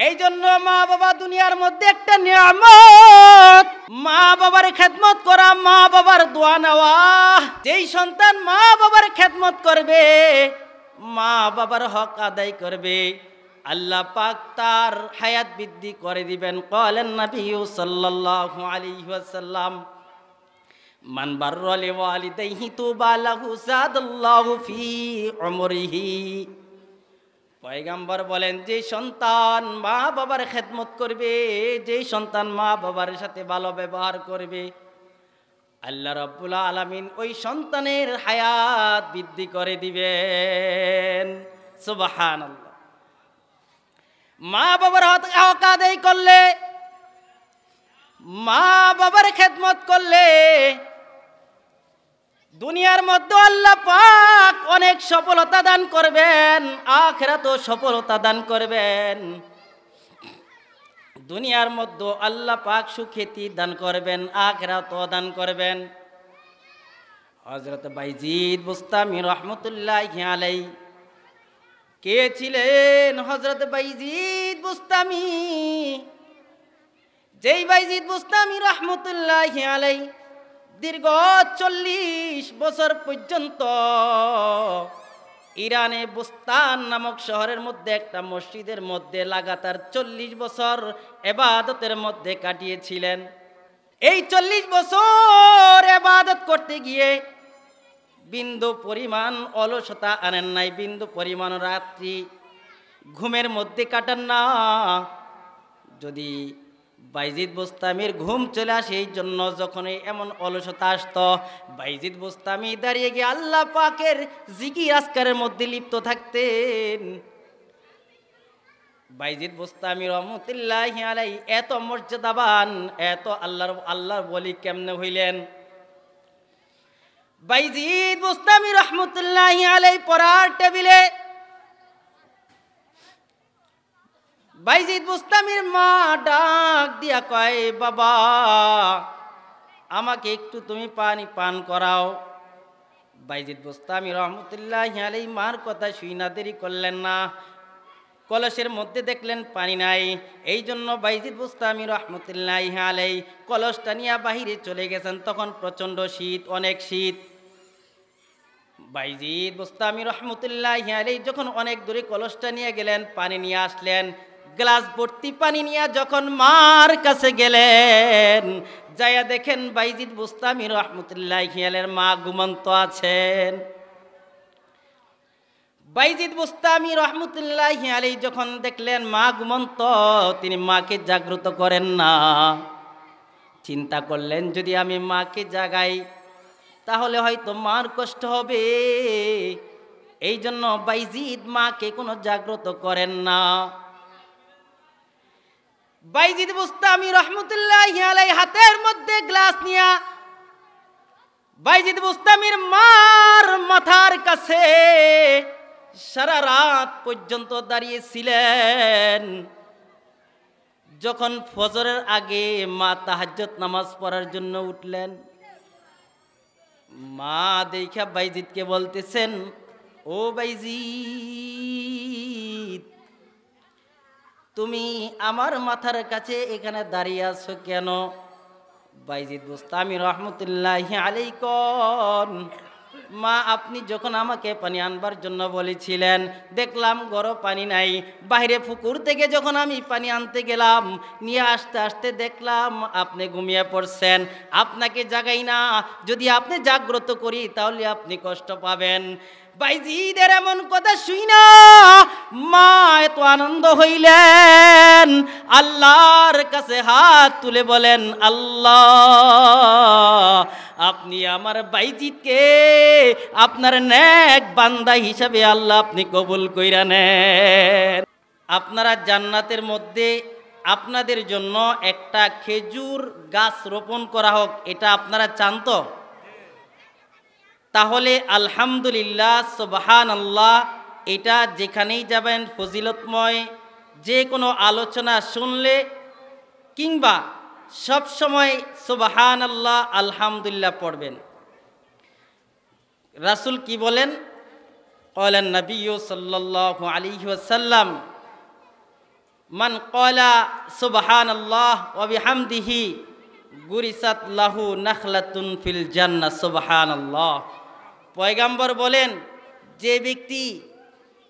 এই জন্য মা বাবা দুনিয়ার মধ্যে একটা নিয়ামত। মা বাবার খেদমত করা, মা বাবার দোয়া নেওয়া। যেই সন্তান মা বাবার খেদমত করবে, মা বাবার হক আদায় করবে, আল্লাহ পাক তার হায়াত বৃদ্ধি করে দিবেন। ক্বালেন নবী সাল্লাল্লাহু আলাইহি ওয়াসাল্লাম, মান বাররা লিওয়ালিদাইহি তুবা লাহু যাদাল্লাহু ফি উমরিহি। পয়গম্বর বলেন, যে সন্তান মা বাবার খেদমত করবে, যে সন্তান মা বাবার সাথে ভালো ব্যবহার করবে, আল্লাহ রাব্বুল আলামিন ওই সন্তানের হায়াত বৃদ্ধি করে দিবেন। সুবহানাল্লাহ। মা বাবার হক আদায় করলে, মা বাবার খেদমত করলে দুনিয়ার মধ্যে আল্লাহ পাক অনেক সফলতা দান করবেন, আখিরাতেও সফলতা দান করবেন। দুনিয়ার মধ্যে আল্লাহ পাক সুখ্যাতি দান করবেন, আখিরাতেও দান করবেন। হযরত বাইজিদ বুস্তামি রহমতুল্লাহি আলাইহি কে ছিলেন? হযরত বাইজিদ বুস্তামি। যেই বাইজিদ বুস্তামি রহমতুল্লাহি আলাইহি দীর্ঘ 40 বছর পর্যন্ত ইরানে বুস্তান নামক শহরের মধ্যে একটা মসজিদের মধ্যে লাগাতার 40 বছর ইবাদতের মধ্যে কাটিয়েছিলেন। এই 40 বছর ইবাদত করতে গিয়ে বিন্দু পরিমাণ অলসতা আনেন নাই, বিন্দু পরিমাণ রাত্রি ঘুমের মধ্যে কাটান না। যদি বাইজিদ বুস্তামির ঘুম চলে আসে, এই জন্য যখন এমন অলসতা আসতো, বাইজিদ বুস্তামি দাঁড়িয়ে গিয়ে আল্লাহ পাকের জিকির আজকারের মধ্যে লিপ্ত থাকতেন। বাইজিদ বুস্তামি রহমতুল্লাহি আলাইহি এত মর্যাদাবান, এত আল্লাহর ওলি কেমনে হইলেন? বাইজিদ বুস্তামি রহমতুল্লাহি আলাইহি পড়ার টেবিলে বাইজিদ বুস্তামির মা ডাক দিয়া কয়, বাবা আমাকে একটু তুমি পানি পান করাও। বাইজিদ বুস্তামি রহমতুল্লাহি আলাইহি মার কথা শুই না দেরি করলেন না। কলসের মধ্যে দেখলেন পানি নাই, এই জন্য বাইজিদ বুস্তামি রহমতুল্লাহি আলাইহি কলসটা নিয়ে বাহিরে চলে গেছেন। তখন প্রচণ্ড শীত, অনেক শীত। বাইজিদ বুস্তামি রহমতুল্লাহি আলাইহি যখন অনেক দূরে কলসটা নিয়ে গেলেন, পানি নিয়ে আসলেন, গ্লাস ভর্তি পানি নিয়ে যখন মার কাছে গেলেন, যাইয়া দেখেন বাইজিদ বুস্তামি রহমতুল্লাহি আলাইহির মা ঘুমন্ত আছেন। বাইজিদ বুস্তামি রহমতুল্লাহি আলাইহি যখন দেখলেন মা ঘুমন্ত, তিনি মাকে জাগ্রত করেন না। চিন্তা করলেন, যদি আমি মাকে জাগাই তাহলে হয়তো মার কষ্ট হবে। এই জন্য বাইজিদ মাকে কোনো জাগ্রত করেন না। বাইজিদ বুস্তামি রহমতুল্লাহি আলাইহি হাতের মধ্যে গ্লাস নিয়া বাইজিদ বুস্তামির মার মাথার কাছে সারা রাত পর্যন্ত দাঁড়িয়েছিলেন। যখন ফজরের আগে মা তাহাজ্জুদ নামাজ পড়ার জন্য উঠলেন, মা দেখা বাইজিদকে বলতেছেন, ও বাইজিদ, তুমি আমার মাথার কাছে এখানে দাঁড়িয়ে আছো কেন? বাইজিদ বুস্তামি রহমতুল্লাহি আলাইহি কোন, মা আপনি যখন আমাকে পানি আনবার জন্য বলেছিলেন, দেখলাম ঘরে পানি নাই, বাইরে পুকুর থেকে যখন আমি পানি আনতে গেলাম, নিয়ে আসতে আসতে দেখলাম আপনি ঘুমিয়ে পড়ছেন। আপনাকে জাগাই না, যদি আপনি জাগ্রত করি তাহলে আপনি কষ্ট পাবেন। বাইজিদের এমন কথা শুই না মা এত আনন্দ হইলেন, আল্লাহর কাছে হাত তুলে বলেন, আল্লাহ আপনি আমার বাইজিদকে আপনার নেক বান্দা হিসাবে আল্লাহ আপনি কবুল কইরা নেন। আপনারা জান্নাতের মধ্যে আপনাদের জন্য একটা খেজুর গাছ রোপণ করা হোক, এটা আপনারা চান তো? তাহলে আলহামদুলিল্লাহ, সুবহানাল্লাহ, এটা যেখানেই যাবেন ফজিলতময় যে কোনো আলোচনা শুনলে কিংবা সব সময় সুবহানাল্লাহ আলহামদুলিল্লাহ পড়বেন। রাসূল কি বলেন? ক্বালান নবী সাল্লাল্লাহু আলাইহি ওয়াসাল্লাম, মান ক্বালা সুবহানাল্লাহ ওয়া বিহামদিহি গুরিসাত লাহু নাখলাতুন ফিল জান্নাহ। সুবহানাল্লাহ। পয়গম্বর বলেন, যে ব্যক্তি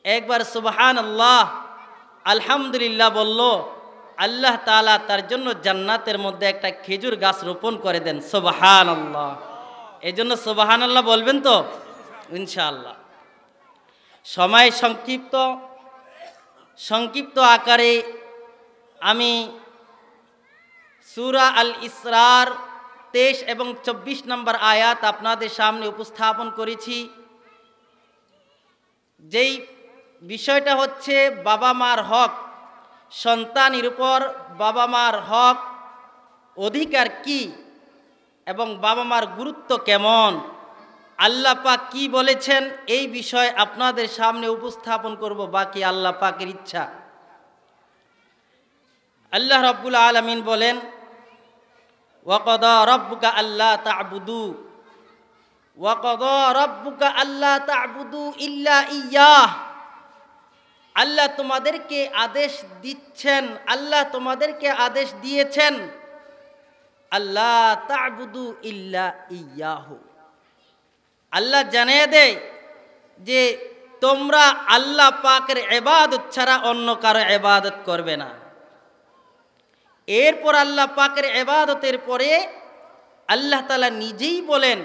একবার সুবহানাল্লাহ আলহামদুলিল্লাহ বলল, আল্লাহ তাআলা তার জন্য জান্নাতের মধ্যে একটা খেজুর গাছ রোপণ করে দেন। সুবহানাল্লাহ। এই জন্য সুবহানাল্লাহ বলবেন তো ইনশাআল্লাহ। সময় সংক্ষিপ্ত আকারে আমি সূরা আল ইসরার 23 এবং 24 নম্বর আয়াত আপনাদের সামনে উপস্থাপন করেছি। যেই বিষয়টা হচ্ছে বাবা মার হক, সন্তানের উপর বাবা মার হক অধিকার কি এবং বাবা মার গুরুত্ব কেমন, আল্লাহ পাক কি বলেছেন, এই বিষয় আপনাদের সামনে উপস্থাপন করব, বাকি আল্লাহ পাকের ইচ্ছা। আল্লাহ রাব্বুল আলামিন বলেন, ওয়াকাদা রাব্বুকা আল্লা তা'বুদু ওয়াকাদা রাব্বুকা আল্লা তা'বুদু ইল্লা ইয়্যাহ। আল্লাহ তোমাদেরকে আদেশ দিচ্ছেন, আল্লাহ তোমাদেরকে আদেশ দিয়েছেন আল্লা তা'বুদু ইল্লা ইয়্যাহু। আল্লাহ জানিয়ে দেয় যে তোমরা আল্লাহ পাকের ইবাদত ছাড়া অন্য কারো ইবাদত করবে না। এরপর আল্লাহ পাকের ইবাদতের পরে আল্লাহ তাআলা নিজেই বলেন,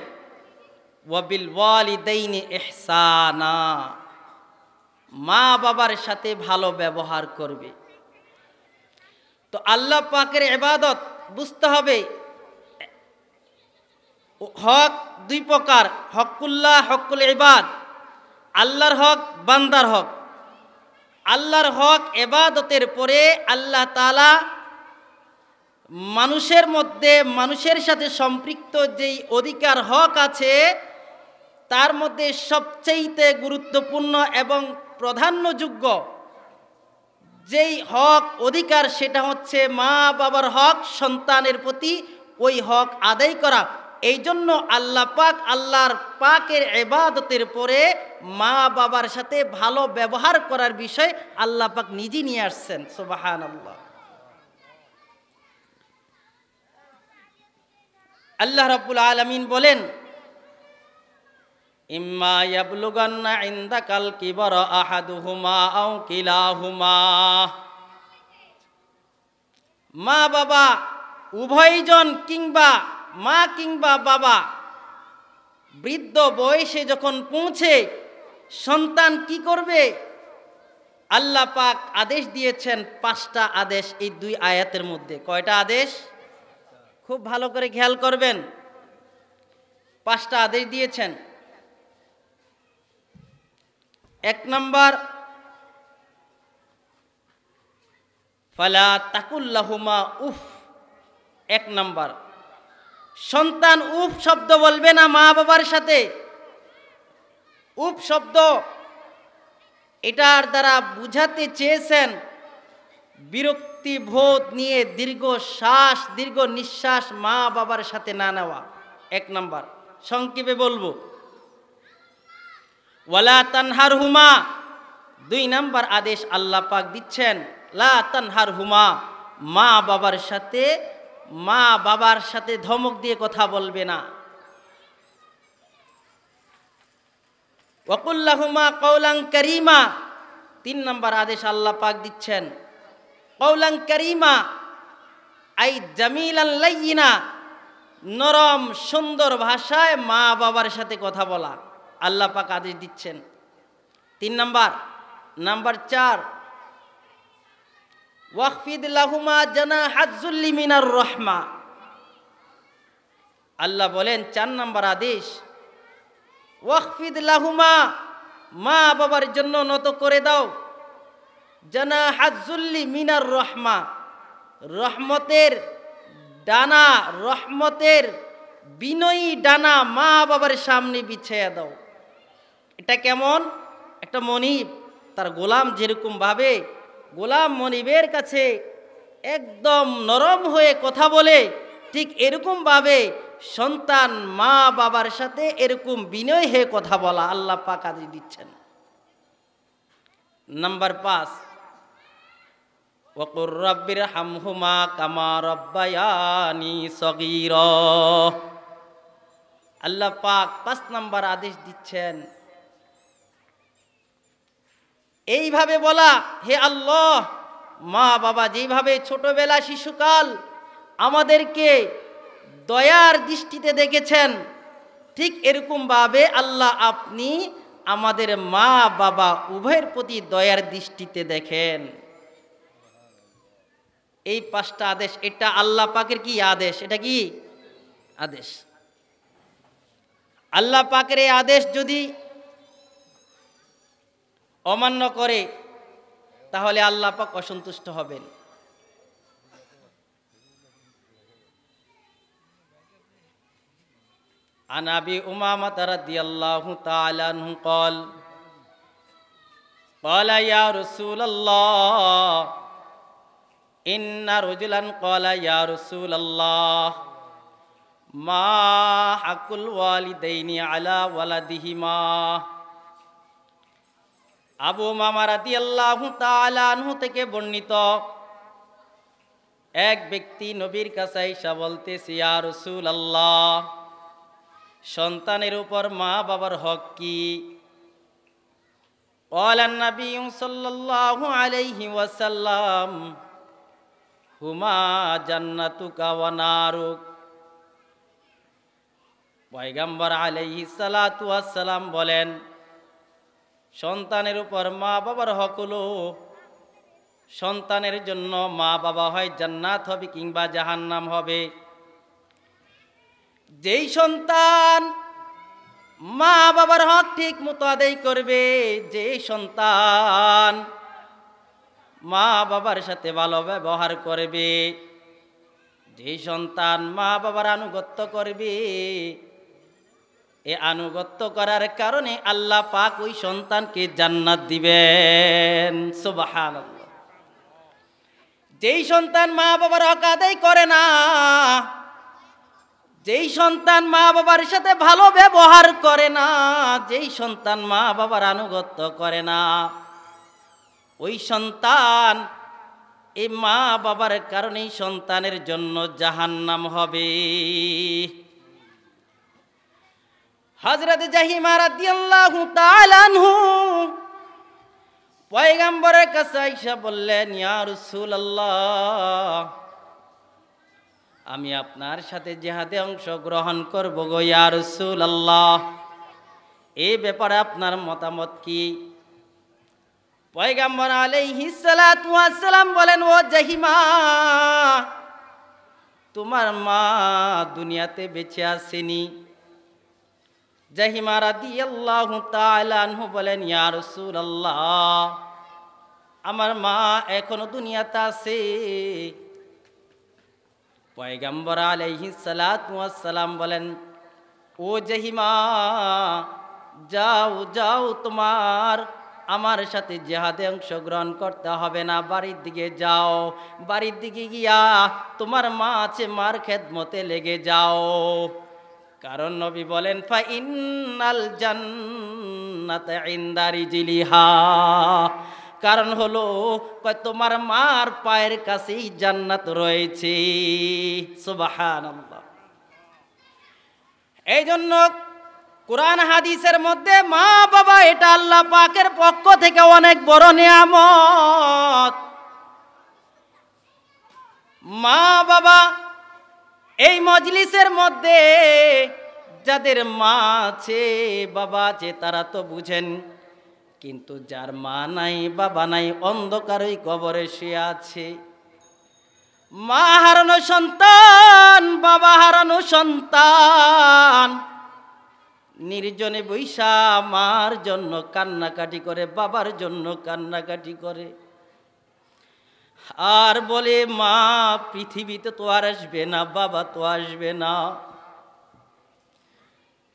ওয়াবিল ওয়ালিদাইনি ইহসানা, মা বাবার সাথে ভালো ব্যবহার করবে। তো আল্লাহ পাকের ইবাদত বুঝতে হবে, হক দুই প্রকার, হকুল্লাহ, হকুল ইবাদ। আল্লাহর হক, বান্দার হক। আল্লাহর হক ইবাদতের পরে আল্লাহ তাআলা মানুষের মধ্যে, মানুষের সাথে সম্পৃক্ত যেই অধিকার হক আছে, তার মধ্যে সবচেয়ে গুরুত্বপূর্ণ এবং প্রাধান্যযোগ্য যেই হক অধিকার, সেটা হচ্ছে মা বাবার হক সন্তানের প্রতি, ওই হক আদায় করা। এই জন্য আল্লাহ পাক, আল্লাহর পাকের ইবাদতের পরে মা বাবার সাথে ভালো ব্যবহার করার বিষয় আল্লাহ পাক নিজে নিয়ে আসছেন। সুবহানাল্লাহ। আল্লাহ রাব্বুল আলামিন বলেন, ইম্মা ইয়াবলুগান্না ইনদাকাল কিবারা আহাদুহুমা আও কিলাহুমা। মা বাবা উভয়জন কিংবা মা কিংবা বাবা বৃদ্ধ বয়সে যখন পৌঁছে, সন্তান কি করবে? আল্লাহ পাক আদেশ দিয়েছেন 5টা আদেশ এই 2 আয়াতের মধ্যে। কয়টা আদেশ? খুব ভালো করে খেয়াল করবেন। 5টা আদেশ দিয়েছেন। 1 নম্বর, ফালা তাকুল্লাহুমা উফ। 1 নম্বর, সন্তান উফ শব্দ বলবে না মা বাবার সাথে। উফ শব্দ এটার দ্বারা বুঝাতে চেয়েছেন বিরক্তি বোধ নিয়ে দীর্ঘ শ্বাস, দীর্ঘ নিঃশ্বাস মা বাবার সাথে না নেওয়া। 1 নম্বর, সংক্ষেপে বলবো। ওয়ালা তানহারহুমা, 2 নম্বর আদেশ আল্লাহ পাক দিচ্ছেন, লা তানহারহুমা, মা বাবার সাথে ধমক দিয়ে কথা বলবে না। ওয়াকুল্লাহুমা কওলান কারীমা, 3 নম্বর আদেশ আল্লাহ পাক দিচ্ছেন, কওলান কারীমা আই জামিলান লাইয়িনা, নরম সুন্দর ভাষায় মা বাবার সাথে কথা বলা আল্লাহ পাক আদেশ দিচ্ছেন। 3 নম্বর। নাম্বার 4, ওয়াখফিদ লাহুমা জানাহাজ যুল্লি মিনার রাহমা। আল্লাহ বলেন 4 নম্বর আদেশ, ওয়াখফিদ লাহুমা, মা বাবার জন্য নত করে দাও, জানাহাজ যুল্লি মিনার রাহমা, রহমতের ডানা, রহমতের বিনয়ী ডানা মা বাবার সামনে বিছিয়ে দাও। এটা কেমন? একটা মনিব তার গোলাম যেরকম ভাবে গোলাম মনিবের কাছে একদম নরম হয়ে কথা বলে, ঠিক এরকম ভাবে সন্তান মা বাবার সাথে এরকম বিনয় হয়ে কথা বলা আল্লাহ পাক আদেশ দিচ্ছেন। নাম্বার 5, ওয়াকুর রাব্বিরহামহুমা কামা রাব্বায়ানি সগীরা। আল্লাহ পাক 5 নাম্বার আদেশ দিচ্ছেন, এইভাবে বলা, হে আল্লাহ, মা বাবা যেভাবে ছোটবেলা শিশুকাল আমাদেরকে দয়ার দৃষ্টিতে দেখেছেন, ঠিক এরকম ভাবে আল্লাহ আপনি আমাদের মা বাবা উভয়ের প্রতি দয়ার দৃষ্টিতে দেখেন। এই 5টা আদেশ, এটা আল্লাহ পাকের কি আদেশ? এটা কি আদেশ? আল্লাহ পাকের এই আদেশ যদি অমান্য করে তাহলে আল্লাহ পাক অসন্তুষ্ট হবেন। আন আবি উমামা রাদিয়াল্লাহু তাআলা আনহু قال قال يا رسول الله إن رجلا قال يا رسول الله ما حق الوالدين على ولدهما। আবু উমামা রাদিয়াল্লাহু তাআলা আনহু থেকে বর্ণিত, এক ব্যক্তি নবীর কাছে এসে বলতেছে, ইয়া রাসূলুল্লাহ, সন্তানের উপর মা বাবার হক কি? ক্বালা নবী সাল্লাল্লাহু আলাইহি ওয়াসাল্লাম হুমা জান্নাতুকা ওয়া নারুক। পয়গম্বর আলাইহিস সালাতু ওয়াস সালাম বলেন, সন্তানের উপর মা বাবার হক হলো, সন্তানের জন্য মা বাবা হয় জান্নাত হবে কিংবা জাহান্নাম হবে। যেই সন্তান মা বাবার হক ঠিক মতো আদায় করবে, যে সন্তান মা বাবার সাথে ভালো ব্যবহার করবে, যে সন্তান মা বাবার আনুগত্য করবে, এই আনুগত্য করার কারণে আল্লাহ পাক ওই সন্তানকে জান্নাত দিবেন। সুবহানাল্লাহ। যেই সন্তান মা বাবার হক আদায় করে না, যেই সন্তান মা বাবার সাথে ভালো ব্যবহার করে না, যেই সন্তান মা বাবার আনুগত্য করে না, ওই সন্তান এই মা বাবার কারণেই সন্তানের জন্য জাহান্নাম হবে। হযরত জাহিমা রাদিয়াল্লাহু তাআলা আনহু পয়গম্বরের কাছে আয়েশা বললেন, ইয়া রাসূলুল্লাহ, আমি আপনার সাথে জিহাদে অংশগ্রহণ করব গো ইয়া রাসূলুল্লাহ, এই ব্যাপারে আপনার মতামত কি? পয়গম্বর আলাইহিস সালাতু ওয়াস সালাম বলেন, ও জাহিমা, তোমার মা দুনিয়াতে বেঁচে আসেনি। জাহিমা রাদিয়াল্লাহু তাআলা আনহু বলেন, ইয়া রাসূলুল্লাহ, আমার মা এখনো দুনিয়াতে আছে। পয়গম্বর আলাইহিস সালাতু ওয়াস সালাম বলেন, ও জাহিমা, যাও যাও, তোমার আমার সাথে জিহাদে অংশগ্রহণ করতে হবে না, বাড়ির দিকে যাও। বাড়ির দিকে গিয়া তোমার মা আছে, মার খেদমতে লেগে যাও। কারণ নবী বলেন, ফা ইন্নাল জান্নাতা ইনদা রিজলিহা, কারণ হলো তোমার মার পায়ের কাছেই জান্নাত রয়েছে। সুবহানাল্লাহ। এই জন্য কোরআন হাদিসের মধ্যে মা বাবা এটা আল্লাহ পাকের পক্ষ থেকে অনেক বড় নিয়ামত। মা বাবা এই মজলিসের মধ্যে যাদের মা আছে বাবা আছে তারা তো বুঝেন, কিন্তু যার মা নাই বাবা নাই অন্ধকারই কবরে শুয়ে আছে। মা হারানো সন্তান, বাবা হারানো সন্তান নির্জনে বৈশা মার জন্য কান্নাকাটি করে, বাবার জন্য কান্নাকাটি করে, আর বলে মা পৃথিবীতে তো আর আসবে না, বাবা তো আসবে না।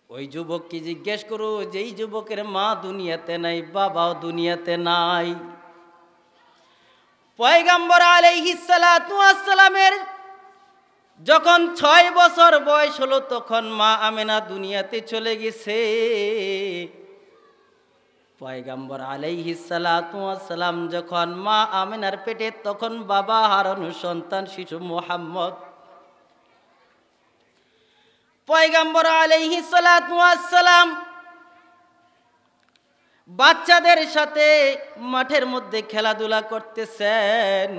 ওই যুবককে জিজ্ঞেস করো, যেই যুবকের মা দুনিয়াতে নাই, বাবাও দুনিয়াতে নাই। পয়গম্বর আলাইহিস সালাতু ওয়াস সালামের যখন 6 বছর বয়স হলো তখন মা আমেনা দুনিয়াতে চলে গেছে। পয়গম্বর আলাইহিস সালাতু ওয়াস সালাম যখন মা আমিনার পেটে, তখন বাবা হারানো সন্তান শিশু মুহাম্মদ। পয়গম্বর আলাইহিস সালাতু ওয়াস সালাম বাচ্চাদের সাথে মাঠের মধ্যে খেলাধুলা করতেছেন।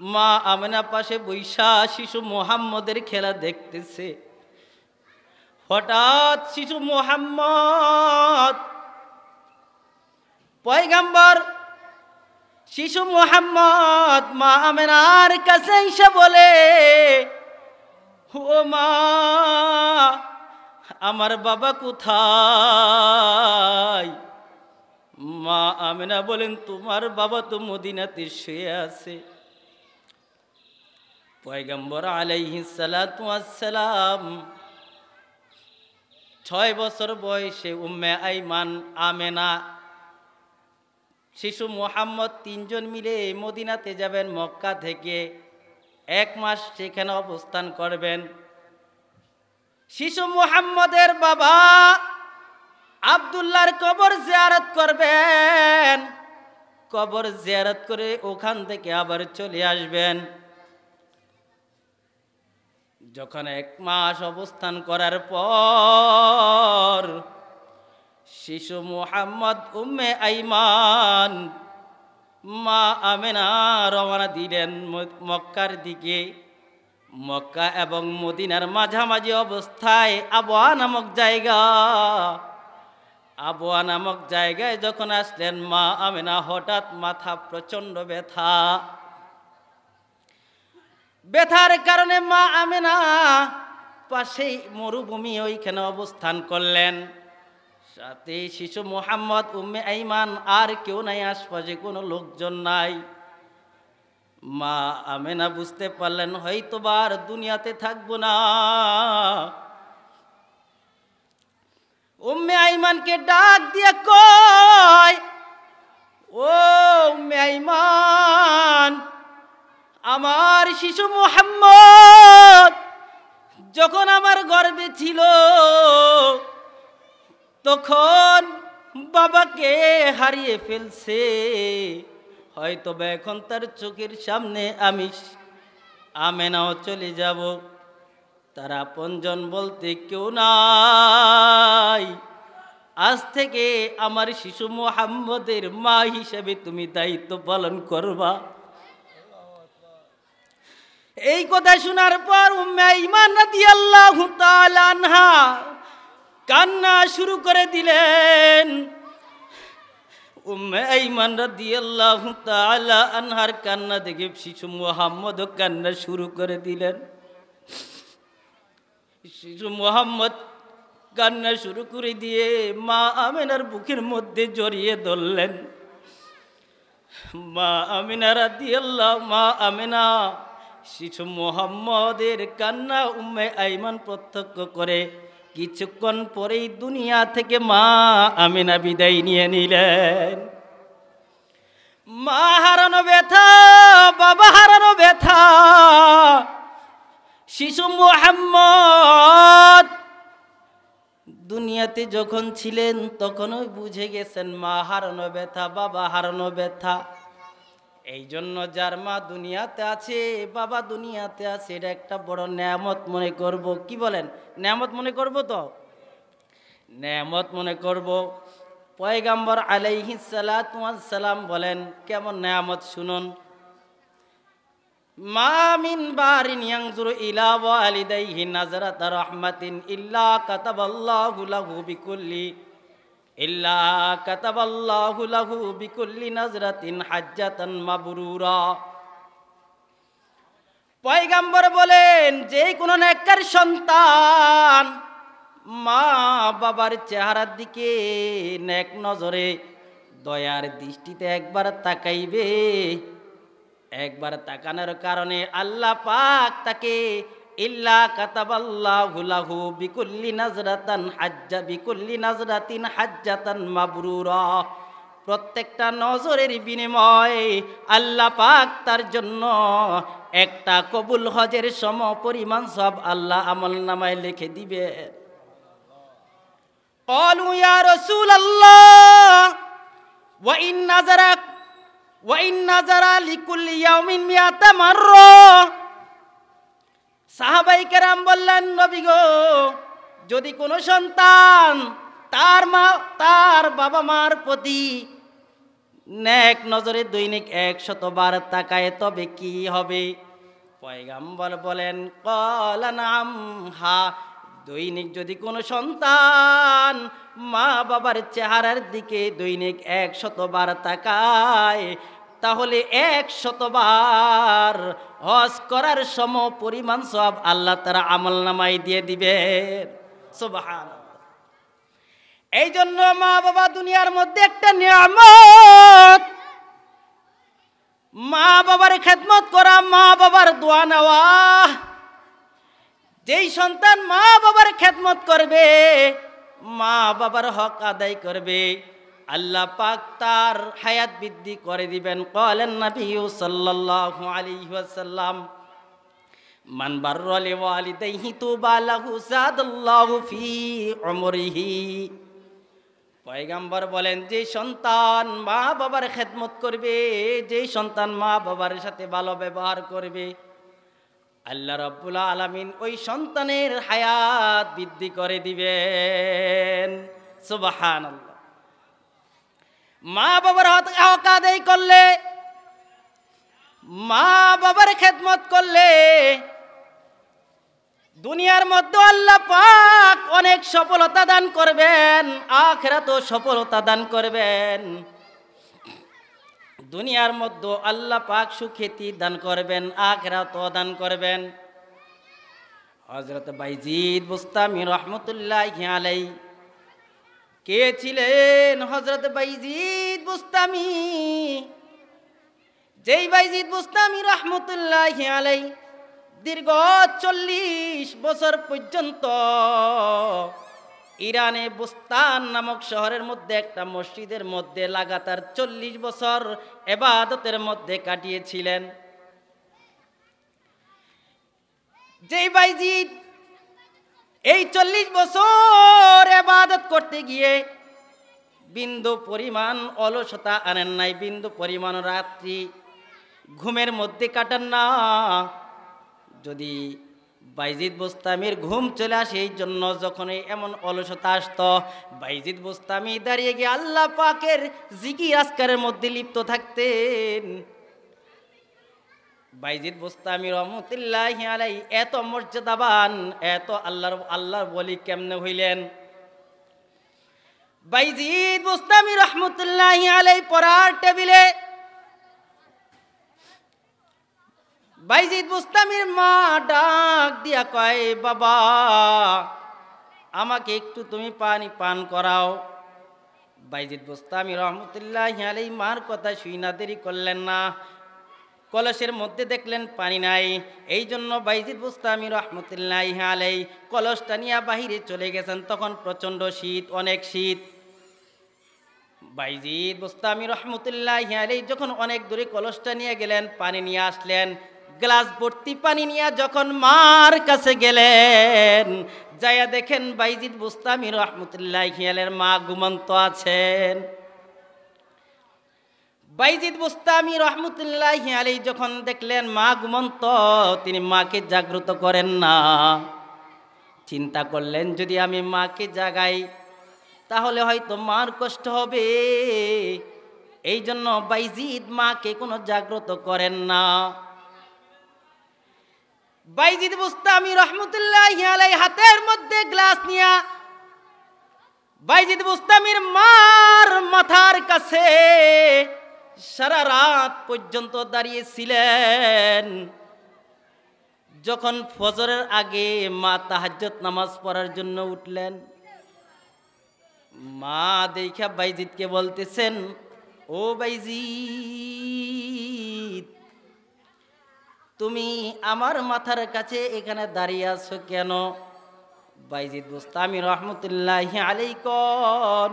মা আমিনা পাশে বৈশা শিশু মুহাম্মদের খেলা দেখতেছে। হঠাৎ শিশু মুহাম্মদ, পয়গম্বর শিশু মুহাম্মদ মা আমিনার কাছে এসে বলে, ও মা, আমার বাবা কোথায়? মা আমিনা বলেন, তোমার বাবা তো মদিনাতে শুয়ে আছে। পয়গম্বর আলাইহিস সালাতু ওয়াস সালাম 6 বছর বয়সে উম্মে আইমান, আমেনা, শিশু মুহাম্মদ 3 জন মিলে মদিনাতে যাবেন। মক্কা থেকে 1 মাস সেখানে অবস্থান করবেন। শিশু মুহাম্মদের বাবা আব্দুল্লাহর কবর জিয়ারত করবেন। কবর জিয়ারত করে ওখান থেকে আবার চলে আসবেন। যখন 1 মাস অবস্থান করার পর শিশু মুহাম্মদ উম্মে আইমান মা আমেনা রওনা দিলেন মক্কার দিকে। মক্কা এবং মদিনার মাঝামাঝি অবস্থায় আবওয়া নামক জায়গায় যখন আসলেন, মা আমেনা হঠাৎ মাথা প্রচন্ড ব্যথার কারণে মা আমেনা পাশেই মরুভূমি, ওইখানে অবস্থান করলেন। সাথে শিশু মুহাম্মদ, উম্মে আইমান, আর কেউ নাই, আশপাশে কোনো লোকজন নাই। মা আমেনা বুঝতে পারলেন হয়তোবা আর দুনিয়াতে থাকবো না। উম্মে আইমানকে ডাক দিয়ে কয়, ও উম্মে আইমান, আমার শিশু মুহাম্মদ যখন আমার গর্ভে ছিল তখন বাবাকে হারিয়ে ফেলছে। হয়তো এখন তার চোখের সামনে আমি আমেনাও চলে যাব। তার আপনজন বলতে কেউ নাই। আজ থেকে আমার শিশু মুহাম্মদের মা হিসেবে তুমি দায়িত্ব পালন করবা। এই কথা শোনার পর উম্মে আইমান রাদিয়াল্লাহু তাআলা আনহা কান্না শুরু করে দিলেন। উম্মে আইমান রাদিয়াল্লাহু তাআলা আনহার কান্না দেখে শিশু মুহাম্মদও কান্না শুরু করে দিলেন। শিশু মুহাম্মদ কান্না শুরু করে দিয়ে মা আমিনার বুকের মধ্যে জড়িয়ে ধরলেন। মা আমিনা রাদিয়াল্লাহু, মা আমিনা শিশু মুহাম্মদের কান্না উম্মে আইমান প্রত্যক্ষ করে কিছুক্ষণ পরেই দুনিয়া থেকে মা আমিনা বিদায় নিয়ে নিলেন। মা হারানো ব্যথা, বাবা হারানো ব্যথা শিশু মুহাম্মদ দুনিয়াতে যখন ছিলেন তখনই বুঝে গেছেন মা হারানো ব্যথা, বাবা হারানো ব্যথা। এই জন্য যার মা দুনিয়াতে আছে, বাবা দুনিয়াতে আছে, এটা একটা বড় নেয়ামত মনে করব। কি বলেন? নেয়ামত মনে করব, তো নেয়ামত মনে করব। পয়গম্বর আলাইহিস সালাতু ওয়াস সালাম বলেন কেমন নেয়ামত শুনুন। মা মিন বারিন ইয়ানজুরু ইলা ওয়ালিদাইহি নাজরাতা রাহমাতিন ইল্লা কাতাবাল্লাহু লাহু বিকুল্লি নাজরাতিন হাজ্জাতান মাবরুরা। পয়গম্বর বলেন যে কোনো নেককার সন্তান মা বাবার চেহারার দিকে নেক নজরে দয়ার দৃষ্টিতে একবার তাকাইবে। একবার তাকানোর কারণে আল্লাহ পাক তাকে ইল্লা কাতাবাল্লাহু লাহু বিকুল্লি নাজরাতিন হাজ্জাতান মাবরুরা। প্রত্যেকটা নজরের বিনিময়ে আল্লাহ পাক তার জন্য একটা কবুল হজের সম পরিমাণ সব আল্লাহ আমলনামায় লিখে দিবে। ক্বালু ইয়া রাসূলাল্লাহ ওয়া ইন নাযারা লিকুল্লি ইয়াউমিন মিয়াতা মাররা। সাহাবায়ে কেরাম বললেন, নবী গো, যদি কোনো সন্তান তার বাবা মার প্রতি নেক নজরে দৈনিক 100 বার তাকায় তবে কি হবে? পয়গম্বর বলেন, ক্বালা নাম, হা, দৈনিক যদি কোনো সন্তান মা বাবার চেহারার দিকে দৈনিক 100 বার তাকায় তাহলে 100 বার হজ করার সম পরিমাণ সওয়াব আল্লাহ তাআলা আমলনামায় দিয়ে দিবেন। সুবহানাল্লাহ। এই জন্য মা বাবা দুনিয়ার মধ্যে একটা নিয়ামত। মা বাবার খেদমত করা, মা বাবার দোয়া নেওয়া। যেই সন্তান মা বাবার খেদমত করবে, মা বাবার হক আদায় করবে, আল্লাহ পাক তার হায়াত বৃদ্ধি করে দিবেন। ক্বালান নবী সাল্লাল্লাহু আলাইহি ওয়াসাল্লাম, মান বাররা লিওয়ালিদাইহি তুবা লাহু যাদাল্লাহু ফি উমরিহি। পয়গম্বর বলেন, যে সন্তান মা বাবার খেদমত করবে, যে সন্তান মা বাবার সাথে ভালো ব্যবহার করবে, আল্লাহ রাব্বুল আলামিন ওই সন্তানের হায়াত বৃদ্ধি করে দিবেন। সুবহানাল্লাহ। মা বাবার হক আদায় করলে, মা বাবার খেদমত করলে দুনিয়ার মধ্যে আল্লাহ পাক অনেক সফলতা দান করবেন, আখিরাতেও সফলতা দান করবেন। দুনিয়ার মধ্যে আল্লাহ পাক সুখ্যাতি দান করবেন, আখিরাতেও দান করবেন। হযরত বাইজিদ বুস্তামি রহমতুল্লাহি আলাইহি কে ছিলেন? হযরত বাইজিদ বুস্তামি। যেই বাইজিদ বুস্তামি রহমতুল্লাহি আলাইহি দীর্ঘ 40 বছর পর্যন্ত ইরানে বুস্তান নামক শহরের মধ্যে একটা মসজিদের মধ্যে লাগাতার 40 বছর ইবাদতের মধ্যে কাটিয়েছিলেন। যেই বাইজিদ এই 40 বছর ইবাদত করতে গিয়ে বিন্দু পরিমাণ অলসতা আনেন নাই, বিন্দু পরিমাণ রাত্রি ঘুমের মধ্যে কাটান না। যদি বাইজিদ বুস্তামির ঘুম চলে আসে, এই জন্য যখনই এমন অলসতা আসতো, বাইজিদ বুস্তামি দাঁড়িয়ে গিয়ে আল্লাহ পাকের জিকির আজকারের মধ্যে লিপ্ত থাকতেন। বাইজিদ বুস্তামি রহমতুল্লাহি আলাইহি এত মর্যাদাবান, এত আল্লাহর ওলি কেমনে হইলেন? বাইজিদ বুস্তামি রহমতুল্লাহি আলাইহি পড়ার টেবিলে বাইজিদ বুস্তামির মা ডাক দিয়া কয়, বাবা আমাকে একটু তুমি পানি পান করাও। বাইজিদ বুস্তামি রহমতুল্লাহি আলাইহি মার কথা শুই না দেরি করলেন না। কলসের মধ্যে দেখলেন পানি নাই, এই জন্য বাইজিদ বুস্তামি রহমতুল্লাহি আলাইহি কলসটা নিয়ে বাহিরে চলে গেছেন। তখন প্রচন্ড শীত, অনেক শীত। বাইজিদ বুস্তামি রহমতুল্লাহি আলাইহি যখন অনেক দূরে কলসটা নিয়ে গেলেন, পানি নিয়ে আসলেন, গ্লাস ভর্তি পানি নিয়ে যখন মার কাছে গেলেন, যাইয়া দেখেন বাইজিদ বুস্তামি রহমতুল্লাহি আলাইহির মা ঘুমন্ত আছেন। বাইজিদ বুস্তামি রহমতুল্লাহি আলাইহি যখন দেখলেন মা ঘুমন্ত, তিনি মাকে জাগ্রত করেন না। চিন্তা করলেন, যদি আমি মাকে জাগাই তাহলে হয়তো মার কষ্ট হবে। এই জন্য বাইজিদ মাকে কোনো জাগ্রত করেন না। বাইজিদ বুস্তামি রহমতুল্লাহি আলাইহি হাতের মধ্যে গ্লাস নিয়া বাইজিদ বুস্তামির মার মাথার কাছে সারা রাত পর্যন্ত দাঁড়িয়েছিলেন। যখন ফজরের আগে মা তাহাজ্জুদ নামাজ পড়ার জন্য উঠলেন, মা দেখা বাইজিদকে বলতেছেন, ও বাইজিদ, তুমি আমার মাথার কাছে এখানে দাঁড়িয়ে আছো কেন? বাইজিদ বুস্তামি রহমতুল্লাহি আলাইহি কোন,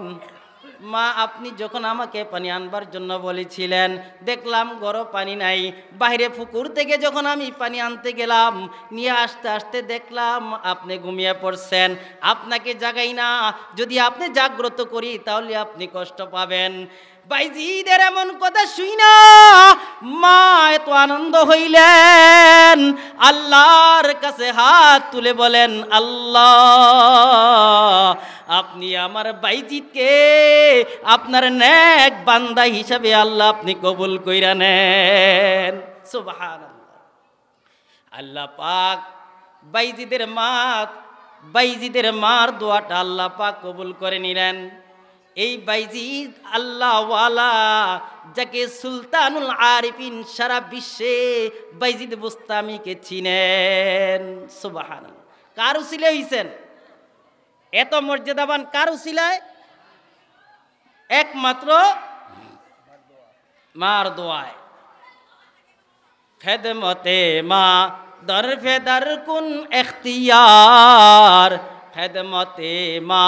মা আপনি যখন আমাকে পানি আনবার জন্য বলেছিলেন, দেখলাম ঘরে পানি নাই, বাইরে পুকুর থেকে যখন আমি পানি আনতে গেলাম, নিয়ে আসতে আসতে দেখলাম আপনি ঘুমিয়ে পড়ছেন, আপনাকে জাগাই না, যদি আপনি জাগ্রত করি তাহলে আপনি কষ্ট পাবেন। বাইজিদের এমন কথা শুই না মা এত আনন্দ হইলেন, আল্লাহর কাছে হাত তুলে বলেন, আল্লাহ আপনি আমার বাইজিদকে আপনার নেক বান্দা হিসাবে আল্লাহ আপনি কবুল কইরা নেন। সুবহানাল্লাহ। আল্লাহ পাক বাইজিদের মার দোয়াটা আল্লাহ পাক কবুল করে নিলেন। এই বাইজিদ আল্লাহওয়ালা, যাকে সুলতানুল আরিফিন সারা বিশ্বে বাইজিদ বুস্তামিকে চিনেন। সুবহানাল্লাহ। কার উসিলায় হইছেন? এত মর্যাদাবান কার উসিলায়? একমাত্র মার দোয়ায়। খেদমতে মা দরফে দর কুন এখতিয়ার, খেদমতে মা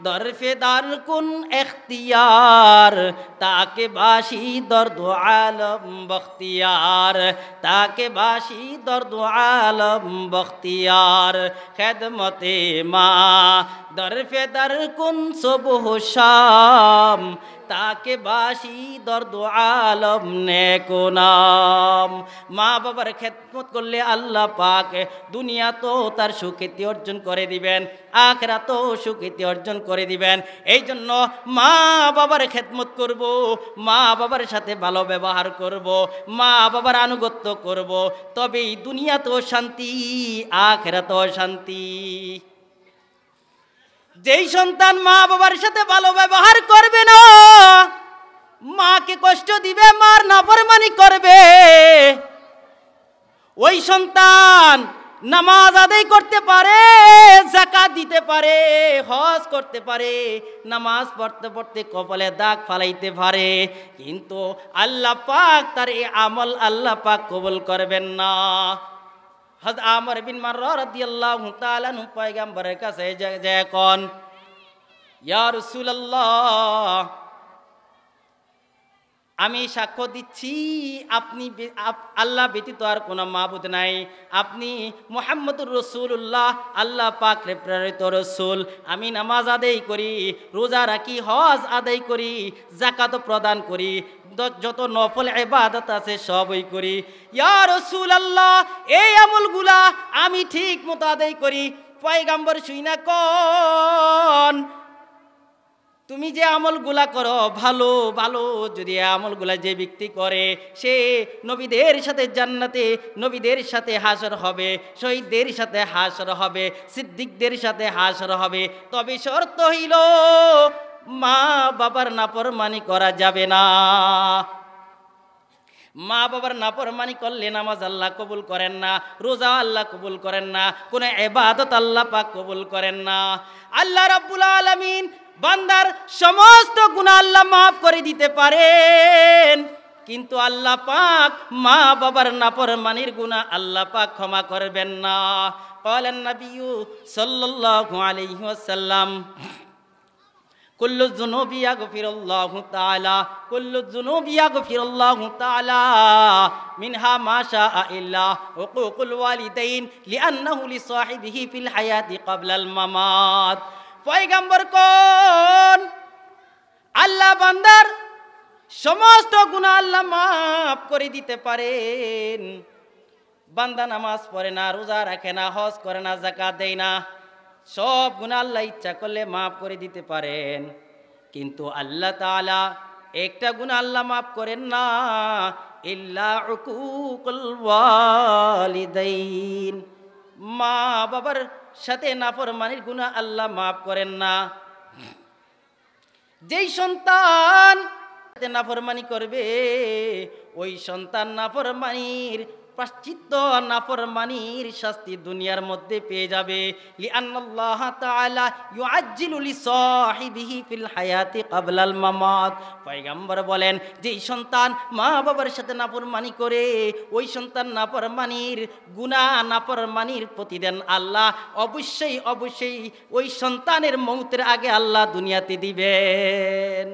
দরফে দর কুন এখতিয়ার, তাকে বাসি দর্দ আলম বখতিয়ার, তাকে বাসি দর্দ আলম বখতিয়ার। খেদমতে মা দরফে দর কুন সুবহ শাম, তাকে বাসি দর্দ আলম নেকো নাম। মা বাবার খেদমত করলে আল্লাহ পাক দুনিয়া তো তার সুখ্যাতি অর্জন করে দিবেন, আখিরাত তো সুখ্যাতি অর্জন করে দিবেন। এই জন্য মা বাবার খেদমত করব, মা বাবার সাথে ভালো ব্যবহার করব, মা বাবার আনুগত্য করব, তবেই দুনিয়া তো শান্তি, আখিরাত তো শান্তি। যেই সন্তান মা বাবার সাথে ভালো ব্যবহার করবে না, মাকে কষ্ট দিবে, মার নাফরমানি করবে, ওই সন্তান নামাজ আদায় করতে পারে, যাকাত দিতে পারে, হজ করতে পারে, নামাজ পড়তে পড়তে কপালে দাগ ফালাইতে পারে, কিন্তু আল্লাহ পাক তার এই আমল আল্লাহ পাক কবুল করবেন না। হযরত আমর বিন মাররা রাদিয়াল্লাহু তাআলা আনহু পয়গম্বরের কাছে যে কোন, ইয়া রাসূলুল্লাহ আমি সাক্ষ্য দিচ্ছি আপনি আল্লাহ ব্যতীত আর কোনো মাবুদ নাই, আপনি মুহাম্মদুর রাসূলুল্লাহ আল্লাহ পাকের প্রেরিত রাসূল। আমি নামাজ আদায় করি, রোজা রাখি, হজ আদায় করি, যাকাত প্রদান করি, যত নফল ইবাদত আছে সবই করি। ইয়া রাসূলুল্লাহ এই আমলগুলা আমি ঠিক মতো আদায় করি। পয়গম্বর শুইনা কোন, তুমি যে আমলগুলা করো ভালো ভালো, যদি আমলগুলা যে ব্যক্তি করে সে নবীদের সাথে জান্নাতে, নবীদের সাথে হাসর হবে, শহীদদের সাথে হাসর হবে, সিদ্দিকদের সাথে হাসর হবে, তবে শর্ত হইল মা বাবার নাফরমানি করা যাবে না। মা বাবার নাফরমানি করলে নামাজ আল্লাহ কবুল করেন না, রোজা আল্লাহ কবুল করেন না, কোনো ইবাদত আল্লাহ পাক কবুল করেন না। আল্লাহ রাব্বুল আলামিন বান্দার সমস্ত গুনাহ আল্লাহ মাফ করে দিতে পারেন, কিন্তু আল্লাহ পাক মা বাবার নাফরমানির গুনাহ আল্লাহ পাক ক্ষমা করবেন না। ক্বালান নাবিয়্যু সাল্লাল্লাহু আলাইহি ওয়াসাল্লাম, কুল্লু যুনুবি ইয়াগফিরুল্লাহু তাআলা, কুল্লু যুনুবি ইয়াগফিরুল্লাহু তাআলা, মিনহা মা শাআ ইল্লা হুকুকুল ওয়ালিদাইন লিআন্নাহু লিসাহিবিহি ফিল হায়াতি ক্বাবলাল মামাত। পয়গম্বর কোন, আল্লাহ বান্দার সমস্ত গুনাহ আল্লাহ মাফ করে দিতে পারেন। বান্দা নামাজ পড়ে না, রোজা রাখে না, হজ করে না, যাকাত দেয় না, সব গুনাহ আল্লাহ ইচ্ছা করলে মাফ করে দিতে পারেন, কিন্তু আল্লাহ তাআলা একটা গুনাহ আল্লাহ মাফ করেন না, ইল্লা উকুকুল ওয়ালিদাইন, মা বাবার সাথে নাফরমানির গুনাহ আল্লাহ মাফ করেন না। যেই সন্তান নাফরমানি করবে ওই সন্তান নাফরমানির প্রাশ্চিত্য নাফরমানির শাস্তি দুনিয়ার মধ্যে পেয়ে যাবে। লিআন্নাল্লাহ তাআলা ইউআজ্জিলু লিসাহিবিহি ফিল হায়াতি ক্বাবলাল মামাত। পয়গম্বর বলেন, যেই সন্তান মা বাবার সাথে নাফরমানি করে, ওই সন্তান নাফরমানির গুনাহ নাফরমানির প্রতিদান আল্লাহ অবশ্যই অবশ্যই ওই সন্তানের মৌতের আগে আল্লাহ দুনিয়াতে দিবেন।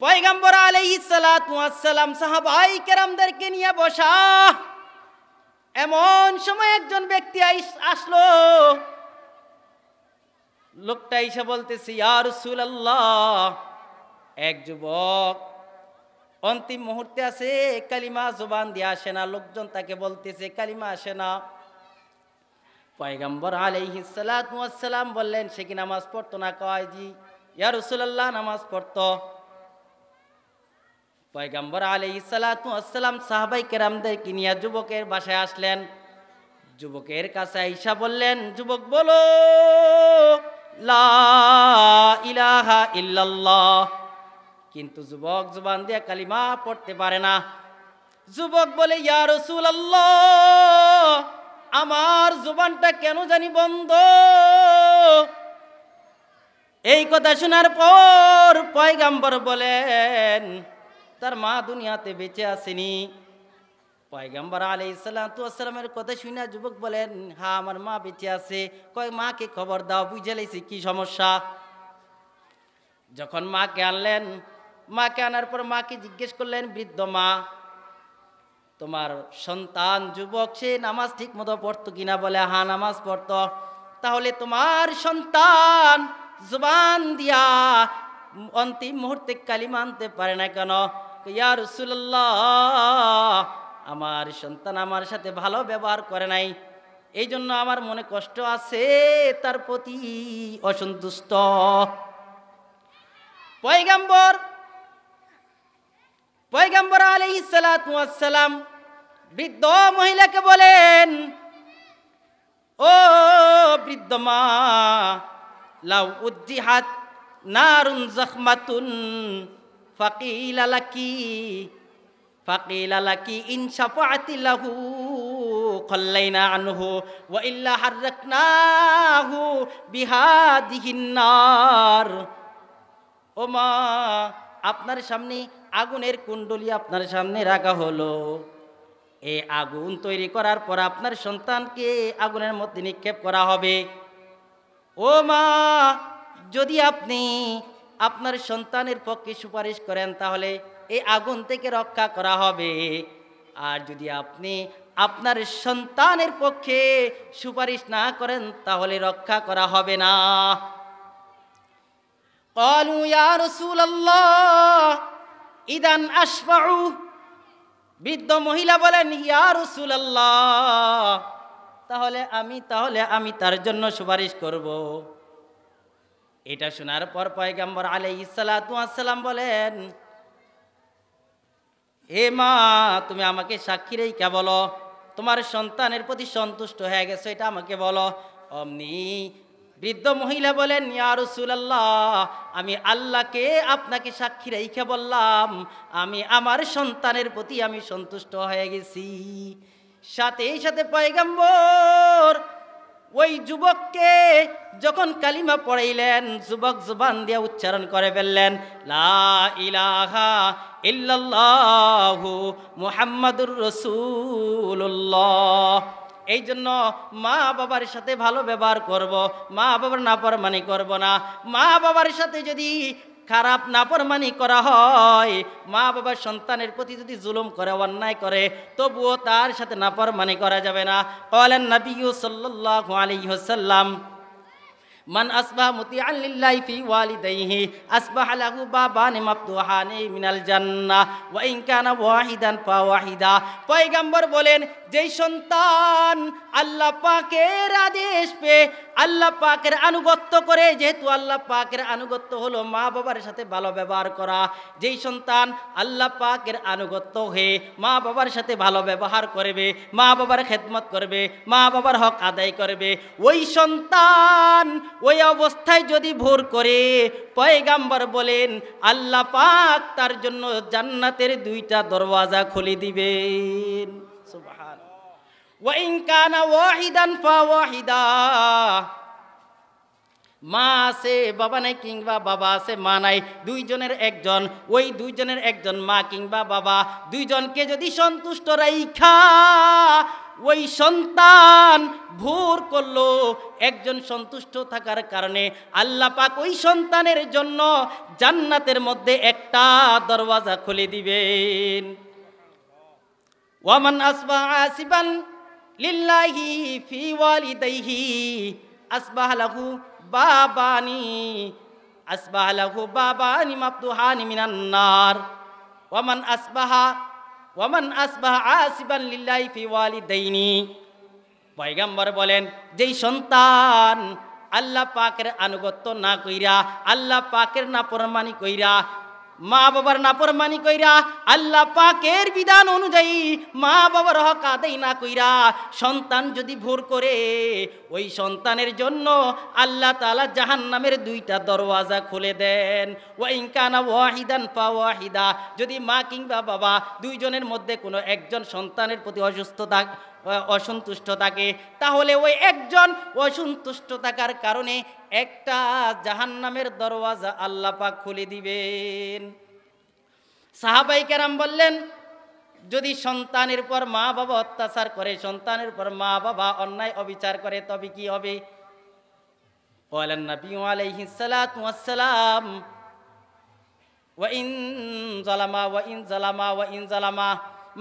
পয়গম্বর আলাইহিস সালাতু ওয়াস সালাম সাহাবায়ে কেরামদেরকে নিয়ে বসা। এমন সময় একজন ব্যক্তি আসলো। লোকটা এসে বলতেছে, ইয়া রাসূলুল্লাহ, এক যুবক অন্তিম মুহূর্তে আছে, কালিমা জবান দিয়ে আসে না। লোকজন তাকে বলতেছে কালিমা আসে না। পয়গম্বর আলাইহিস সালাতু ওয়াস সালাম বললেন, সে কি নামাজ পড়তো না? কয়, জি ইয়া রাসূলুল্লাহ, নামাজ পড়তো। পয়গম্বর আলাইহিস সালাতু ওয়াস সালাম সাহাবায়ে কেরামদেরকে নিয়ে যুবকের বাসায় আসলেন। যুবকের কাছে আয়েশা বললেন, যুবক বলো লা ইলাহা ইল্লাল্লাহ। কিন্তু যুবক জবান দিয়ে কালিমা পড়তে পারে না। যুবক বলে, ইয়া রাসূলুল্লাহ, আমার জবানটা কেন জানি বন্ধ। এই কথা শোনার পর পয়গম্বর বলেন, তার মা দুনিয়াতে বেঁচে আসেনি। পয়গম্বর আলাইহিস সালাতু ওয়াস সালামের কথা শুনে যুবক বলেন, হ্যাঁ আমার মা বেঁচে আছে। কয়, মাকে খবর দাও, বুঝে লাইছি কি সমস্যা। যখন মাকে আনলেন, মাকে আনার পর মাকে জিজ্ঞেস করলেন, বৃদ্ধ মা, তোমার সন্তান যুবক সে নামাজ ঠিক মতো পড়তো কিনা? বলে, হ্যাঁ নামাজ পড়তো। তাহলে তোমার সন্তান জবান দিয়া অন্তিম মুহূর্তে কালিমা আনতে পারে না কেন? ইয়া রাসূলুল্লাহ, আমার সন্তান আমার সাথে ভালো ব্যবহার করে নাই, এই জন্য আমার মনে কষ্ট আছে, তার প্রতি অসন্তুষ্ট। পয়গম্বর আলাইহিস সালাতু ওয়াস সালাম বৃদ্ধ মহিলাকে বলেন, ও বৃদ্ধ মা, লাউ উজ্জিহাত নারুন যাখমাতুন ফাকিলা লাকি ইন শাফাআতি লাহু খাল্লাইনা আনহু ওয়া ইল্লা হাররাকনাহু বিহাদিহিন নার। ও মা, আপনার সামনে আগুনের কুণ্ডলী আপনার সামনে রাখা হলো। এই আগুন তৈরি করার পর আপনার সন্তানকে আগুনের মধ্যে নিক্ষেপ করা হবে। ও মা, যদি আপনি আপনার সন্তানের পক্ষে সুপারিশ করেন তাহলে এই আগুন থেকে রক্ষা করা হবে, আর যদি আপনি আপনার সন্তানের পক্ষে সুপারিশ না করেন তাহলে রক্ষা করা হবে না। ক্বালু ইয়া রাসূলুল্লাহ ইদান আশফাউ। বৃদ্ধ মহিলা বলেন, ইয়া রাসূলুল্লাহ, তাহলে আমি তার জন্য সুপারিশ করব। এটা শোনার পর পয়গম্বর আলাইহিস সালাতু ওয়াস সালাম বলেন, হে মা, তুমি আমাকে সাক্ষী রেখে বলো তোমার সন্তানের প্রতি সন্তুষ্ট হয়ে গেছে, এটা আমাকে বলো। অমনি বৃদ্ধ মহিলা বলেন, ইয়া রাসূলুল্লাহ, আমি আল্লাহকে আপনাকে সাক্ষী রেখে বললাম আমি আমার সন্তানের প্রতি আমি সন্তুষ্ট হয়ে গেছি। সাথে সাথে পয়গম্বর ওই যুবককে যখন কালিমা পড়াইলেন, যুবক জবান দিয়ে উচ্চারণ করে ফেললেন, লা ইলাহা ইল্লাল্লাহু মুহাম্মাদুর রাসূলুল্লাহ। এই জন্য মা বাবার সাথে ভালো ব্যবহার করব, মা বাবার নাফরমানি করব না। মা বাবার সাথে যদি খারাপ নাফরমানি করা হয়, মা বাবার সন্তানের প্রতি যদি জুলুম করে, অন্যায় করে, তবুও তার সাথে নাফরমানি করা যাবে না। ক্বালান নবী সাল্লাল্লাহু আলাইহি ওয়াসাল্লাম, মান আসবাহা মুতিআন লিল্লাহি ফি ওয়ালিদাইহি আসবাহা লাহু বাবানি মাফতুহানি মিনাল জান্নাহ ওয়া ইন কানা ওয়াহিদান ফাওয়াহিদা। পয়গম্বর বলেন, যেই সন্তান আল্লাহ পাকের আদেশ পেয়ে আল্লাহ পাকের আনুগত্য করে, যেহেতু আল্লাহ পাকের আনুগত্য হলো মা বাবার সাথে ভালো ব্যবহার করা, যেই সন্তান আল্লাহ পাকের আনুগত্য হয়ে মা বাবার সাথে ভালো ব্যবহার করবে, মা বাবার খেদমত করবে, মা বাবার হক আদায় করবে, ওই সন্তান ওই অবস্থায় যদি ভোর করে, পয়গাম্বর বলেন আল্লাহ পাক তার জন্য জান্নাতের 2টা দরওয়াজা খুলে দিবেন। সুবহানাল্লাহ। ওয়া ইন কানা ওয়াহিদান ফাওয়াহিদা, মা আছে বাবা নাই, কিংবা বাবা আছে মা নাই, 2 জনের একজন, ওই 2 জনের একজন মা কিংবা বাবা, 2 জনকে যদি সন্তুষ্ট রাইখা ওই সন্তান ভোর করলো, একজন সন্তুষ্ট থাকার কারণে আল্লাহ পাক ওই সন্তানের জন্য জান্নাতের মধ্যে একটা দরওয়াজা খুলে দিবেন। ওয়ামান আসবাহা আসিবান লিল্লাহি ফি ওয়ালিদাইহি আসবাহা লাহু বাবানি মাফতুহানি মিনান নার। ওয়ামান আসবাহা আসিবান লিল্লাহি ফি ওয়ালিদাইনি, পয়গম্বর বলেন যেই সন্তান আল্লাহ পাকের আনুগত্য না কইরা, আল্লাহ পাকের নাফরমানি কইরা, মা বাবার নাফরমানি কইরা, আল্লাহ পাকের বিধান অনুযায়ী মা বাবার হক আদায় না কইরা সন্তান যদি ভোর করে, ওই সন্তানের জন্য আল্লাহ তাআলা জাহান্নামের 2টা দরওয়াজা খুলে দেন। ওয়া ইন কানা ওয়াহিদান ফাওয়াহিদা, যদি মা কিংবা বাবা 2 জনের মধ্যে কোনো একজন সন্তানের প্রতি অসন্তুষ্ট থাকে, তাহলে ওই একজন অসন্তুষ্ট থাকার কারণে একটা জাহান্নামের দরওয়াজা আল্লাহ পাক খুলে দিবেন। সাহাবায়ে কেরাম বললেন, যদি সন্তানের পর মা বাবা অত্যাচার করে, সন্তানের পর মা বাবা অন্যায় অবিচার করে, তবে কি হবে? বলেন নবী আলাইহিস সালাতু ওয়াস সালাম, ওয়া ইন জালামা,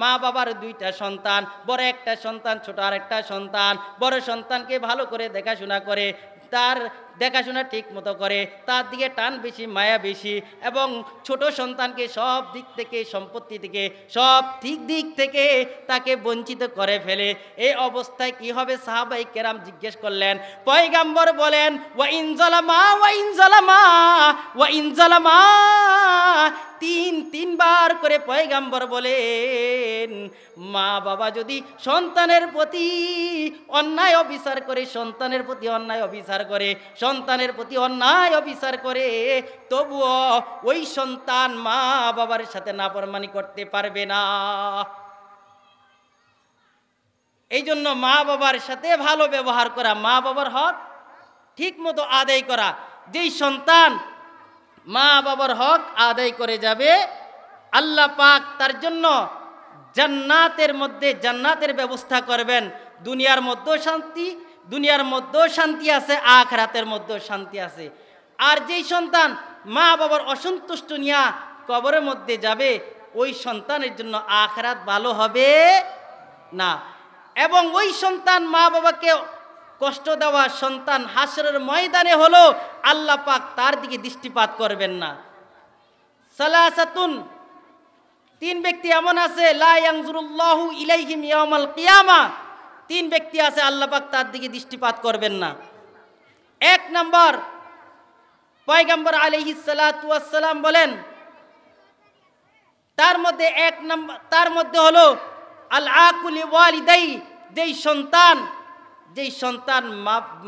মা বাবার 2টা সন্তান, বড় একটা সন্তান, ছোট আরেকটা সন্তান, বড় সন্তানকে ভালো করে দেখাশোনা করে, তার দেখাশোনা ঠিক মতো করে, তার দিকে টান বেশি, মায়া বেশি, এবং ছোট সন্তানকে সব দিক থেকে, সম্পত্তি থেকে, সব দিক থেকে তাকে বঞ্চিত করে ফেলে, এই অবস্থায় কি হবে? সাহাবায়ে কেরাম জিজ্ঞেস করলেন। পয়গম্বর বলেন ওয়া ইন জালামা, তিনবার করে পয়গম্বর বলেন, মা বাবা যদি সন্তানের প্রতি অন্যায় অবিচার করে, সন্তানের প্রতি অন্যায় অবিচার করে, তবুও ওই সন্তান মা বাবার সাথে নাফরমানি করতে পারবে না। এই জন্য মা বাবার সাথে ভালো ব্যবহার করা, মা বাবার হক ঠিক মতো আদায় করা। যেই সন্তান মা বাবার হক আদায় করে যাবে, আল্লাহ পাক তার জন্য জান্নাতের ব্যবস্থা করবেন। দুনিয়ার মধ্যেও শান্তি আছে, আখিরাতের মধ্যেও শান্তি আছে। আর যেই সন্তান মা বাবার অসন্তুষ্ট নিয়া কবরের মধ্যে যাবে, ওই সন্তানের জন্য আখিরাত ভালো হবে না। এবং ওই সন্তান মা বাবাকে কষ্ট দেওয়া সন্তান হাসরের ময়দানে হলো আল্লাহ পাক তার দিকে দৃষ্টিপাত করবেন না। সালাসাতুন, 3 ব্যক্তি এমন আছে, লা ইয়ানজুরুল্লাহু ইলাইহিম ইয়াউমাল কিয়ামা, 3 ব্যক্তি আছে আল্লাহ পাক তার দিকে দৃষ্টিপাত করবেন না। 1 নম্বর, পয়গম্বর আলাইহিস সালাতু ওয়াস সালাম বলেন, তার মধ্যে হলো আল আকুলি ওয়ালিদাই, যেই সন্তান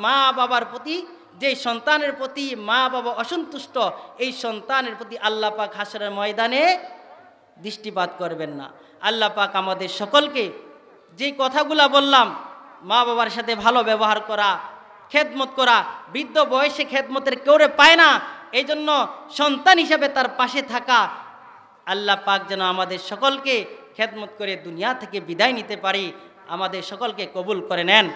মা বাবার প্রতি, যেই সন্তানের প্রতি মা বাবা অসন্তুষ্ট, এই সন্তানের প্রতি আল্লাহ পাক হাসরের ময়দানে দৃষ্টিপাত করবেন না। আল্লাহ পাক আমাদের সকলকে যেই কথাগুলা বললাম, মা বাবার সাথে ভালো ব্যবহার করা, খেদমত করা, বৃদ্ধ বয়সে খেদমতের কেউরে পায় না, এই জন্য সন্তান হিসাবে তার পাশে থাকা, আল্লাহ পাক যেন আমাদের সকলকে খেদমত করে দুনিয়া থেকে বিদায় নিতে পারি, আমাদের সকলকে কবুল করে নেন।